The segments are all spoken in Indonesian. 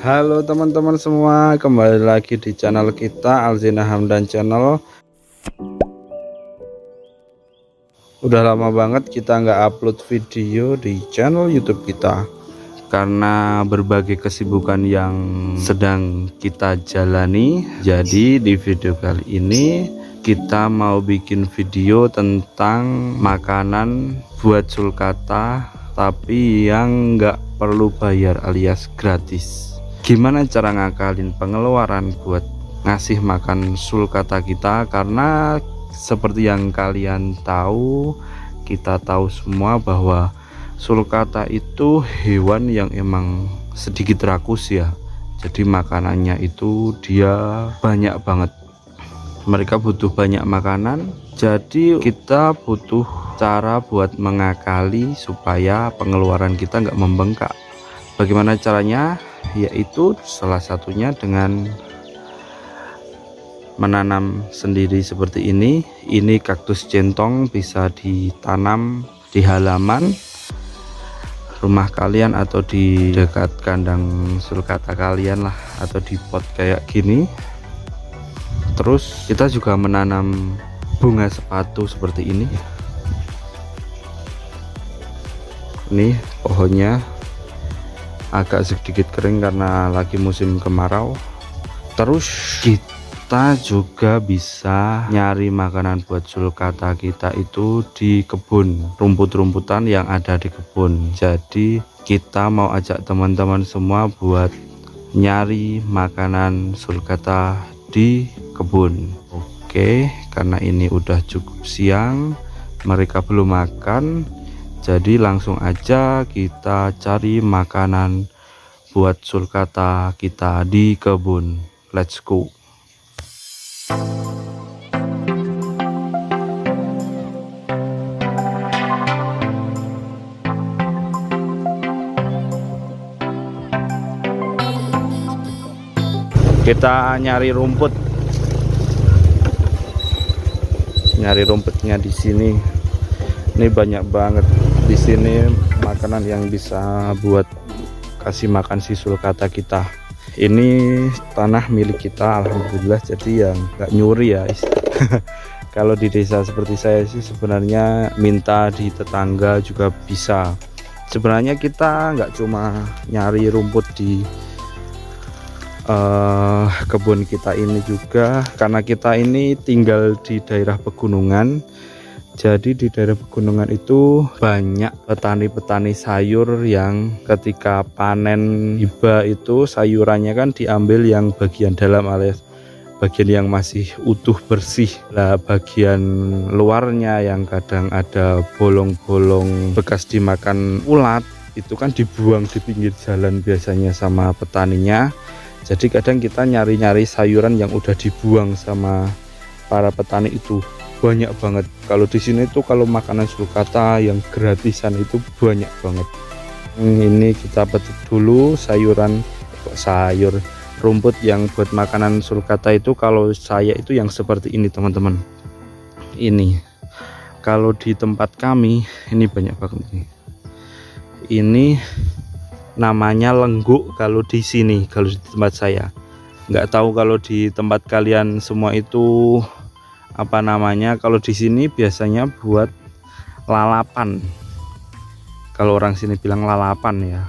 Halo teman-teman semua, kembali lagi di channel kita Alzina Hamdan Channel. Udah lama banget kita nggak upload video di channel YouTube kita karena berbagai kesibukan yang sedang kita jalani. Jadi di video kali ini kita mau bikin video tentang makanan buat sulcata tapi yang nggak perlu bayar alias gratis. Gimana cara ngakalin pengeluaran buat ngasih makan sulcata kita, karena seperti yang kalian tahu, kita tahu semua bahwa sulcata itu hewan yang emang sedikit rakus ya. Jadi makanannya itu dia banyak banget, mereka butuh banyak makanan. Jadi kita butuh cara buat mengakali supaya pengeluaran kita nggak membengkak. Bagaimana caranya? Yaitu salah satunya dengan menanam sendiri seperti ini. Ini kaktus centong, bisa ditanam di halaman rumah kalian atau di dekat kandang sulcata kalian lah, atau di pot kayak gini. Terus kita juga menanam bunga sepatu seperti ini. Ini pohonnya agak sedikit kering karena lagi musim kemarau. Terus kita juga bisa nyari makanan buat sulcata kita itu di kebun, rumput-rumputan yang ada di kebun. Jadi kita mau ajak teman-teman semua buat nyari makanan sulcata di kebun. Oke, karena ini udah cukup siang, mereka belum makan, jadi langsung aja kita cari makanan buat sulcata kita di kebun. Let's go. Kita nyari rumput. Nyari rumputnya di sini. Ini banyak banget di sini makanan yang bisa buat kasih makan si sulcata kita. Ini tanah milik kita alhamdulillah, jadi yang nggak nyuri ya. Kalau di desa seperti saya sih sebenarnya minta di tetangga juga bisa. Sebenarnya kita nggak cuma nyari rumput di kebun kita ini juga, karena kita ini tinggal di daerah pegunungan. Jadi di daerah pegunungan itu banyak petani-petani sayur yang ketika panen tiba itu sayurannya kan diambil yang bagian dalam alias bagian yang masih utuh bersih. Lah bagian luarnya yang kadang ada bolong-bolong bekas dimakan ulat itu kan dibuang di pinggir jalan biasanya sama petaninya. Jadi kadang kita nyari-nyari sayuran yang udah dibuang sama para petani itu. Banyak banget. Kalau di sini tuh kalau makanan sulcata yang gratisan itu banyak banget. Ini kita petik dulu sayur rumput yang buat makanan sulcata itu. Kalau saya itu yang seperti ini teman-teman. Ini kalau di tempat kami ini banyak banget nih. Ini namanya lengguk kalau di sini, kalau di tempat saya. Nggak tahu kalau di tempat kalian semua itu apa namanya. Kalau di sini biasanya buat lalapan, kalau orang sini bilang lalapan ya.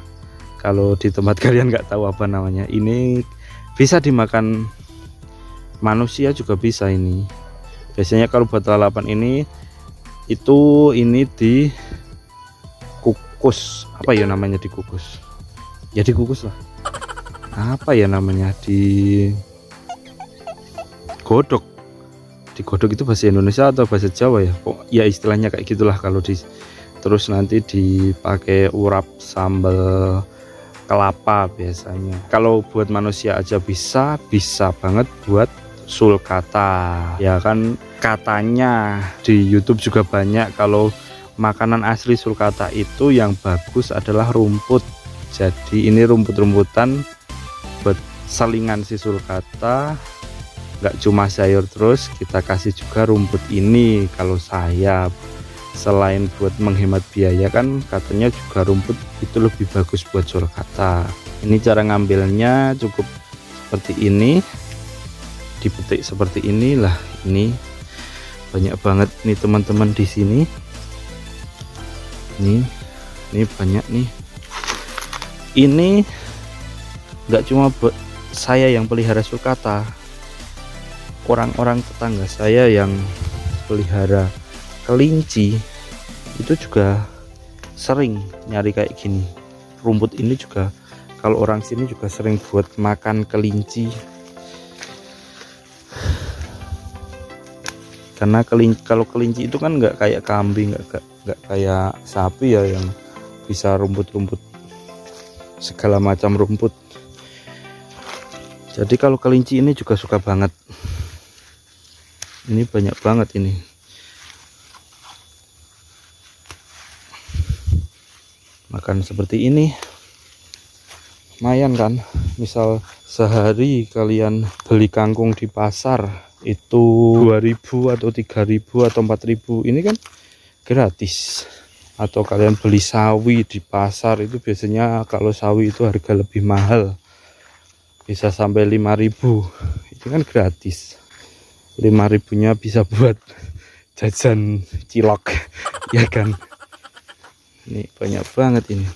Kalau di tempat kalian nggak tahu apa namanya. Ini bisa dimakan manusia juga bisa. Ini biasanya kalau buat lalapan ini di kukus, apa ya namanya, dikukus ya, dikukus lah, apa ya namanya, digodok. Digodok itu bahasa Indonesia atau bahasa Jawa ya? Ya istilahnya kayak gitulah. Kalau terus nanti dipakai urap sambal kelapa biasanya. Kalau buat manusia aja bisa banget buat sulcata. Ya kan katanya di YouTube juga banyak kalau makanan asli sulcata itu yang bagus adalah rumput. Jadi ini rumput-rumputan buat selingan si sulcata. Nggak cuma sayur, terus kita kasih juga rumput ini. Kalau saya selain buat menghemat biaya kan katanya juga rumput itu lebih bagus buat sulcata. Ini cara ngambilnya cukup seperti ini, dipetik seperti inilah. Ini banyak banget nih teman-teman di sini. Ini banyak nih. Ini nggak cuma buat saya yang pelihara sulcata, orang-orang tetangga saya yang pelihara kelinci itu juga sering nyari kayak gini. Rumput ini juga kalau orang sini juga sering buat makan kelinci, karena kalau kelinci itu kan nggak kayak kambing, nggak kayak sapi ya yang bisa rumput-rumput segala macam rumput. Jadi kalau kelinci ini juga suka banget. Ini banyak banget ini. Makan seperti ini lumayan kan. Misal sehari kalian beli kangkung di pasar itu 2.000 atau 3.000 atau 4.000, ini kan gratis. Atau kalian beli sawi di pasar itu biasanya kalau sawi itu harga lebih mahal, bisa sampai 5.000, itu kan gratis. 5.000-nya bisa buat jajan cilok ya kan. Ini banyak banget ini.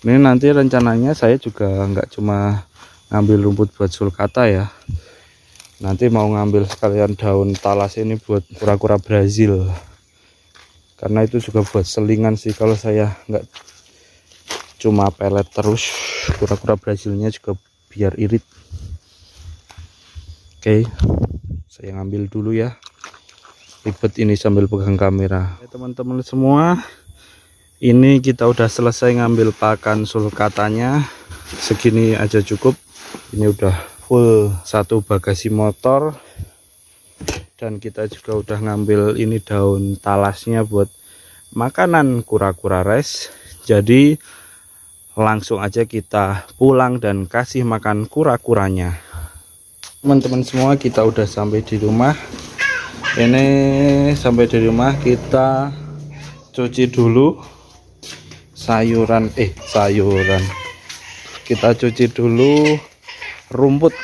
Ini nanti rencananya saya juga nggak cuma ngambil rumput buat sulcata ya, nanti mau ngambil sekalian daun talas ini buat kura-kura Brazil, karena itu juga buat selingan sih. Kalau saya nggak cuma pelet terus, kura-kura Brazilnya juga biar irit. Oke, saya ngambil dulu ya, ribet ini sambil pegang kamera. Teman-teman semua, ini kita udah selesai ngambil pakan sulcatanya, segini aja cukup. Ini udah full satu bagasi motor, dan kita juga udah ngambil ini daun talasnya buat makanan kura-kura res. Jadi langsung aja kita pulang dan kasih makan kura-kuranya. Teman-teman semua, kita udah sampai di rumah. Ini sampai di rumah, kita cuci dulu sayuran, kita cuci dulu rumput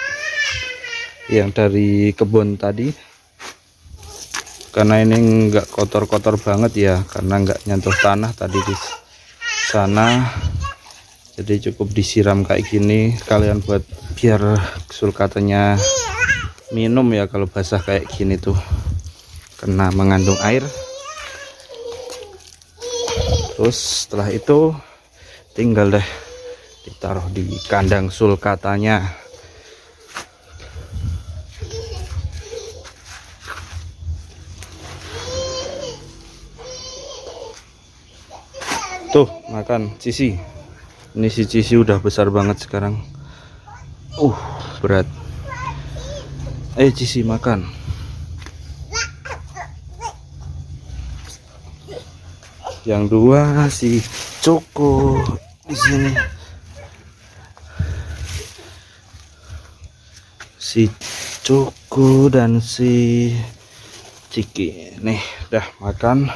yang dari kebun tadi, karena ini enggak kotor-kotor banget ya, karena enggak nyentuh tanah tadi di sana. Jadi cukup disiram kayak gini, kalian buat biar sulcatanya minum ya. Kalau basah kayak gini tuh kena mengandung air. Terus setelah itu tinggal deh ditaruh di kandang sulcatanya. Tuh makan Cici. Ini si Cici udah besar banget sekarang. Berat. Cici makan. Yang dua si Coko di sini. Si Coko dan si Ciki. Nih, udah makan.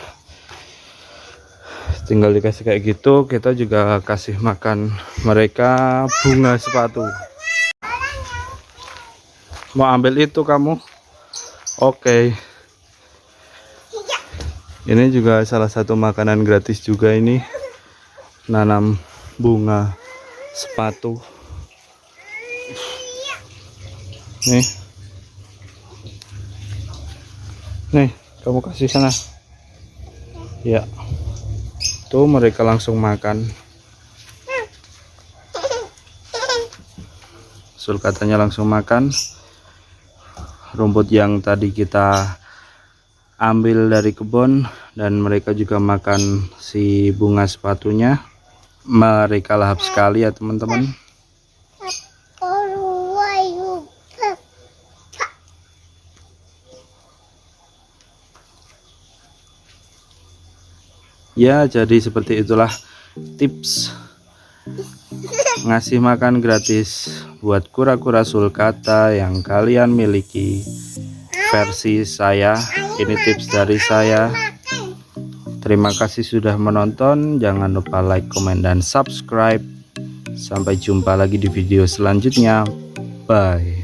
Tinggal dikasih kayak gitu. Kita juga kasih makan mereka bunga sepatu. Mau ambil itu kamu? Oke. Ini juga salah satu makanan gratis juga ini, nanam bunga sepatu. Nih kamu kasih sana ya. Tuh mereka langsung makan. Sulcatanya langsung makan rumput yang tadi kita ambil dari kebun, dan mereka juga makan si bunga sepatunya. Mereka lahap sekali ya teman-teman. Ya, jadi seperti itulah tips ngasih makan gratis buat kura-kura sulcata yang kalian miliki versi saya. Ini tips dari saya. Terima kasih sudah menonton. Jangan lupa like, komen, dan subscribe. Sampai jumpa lagi di video selanjutnya. Bye.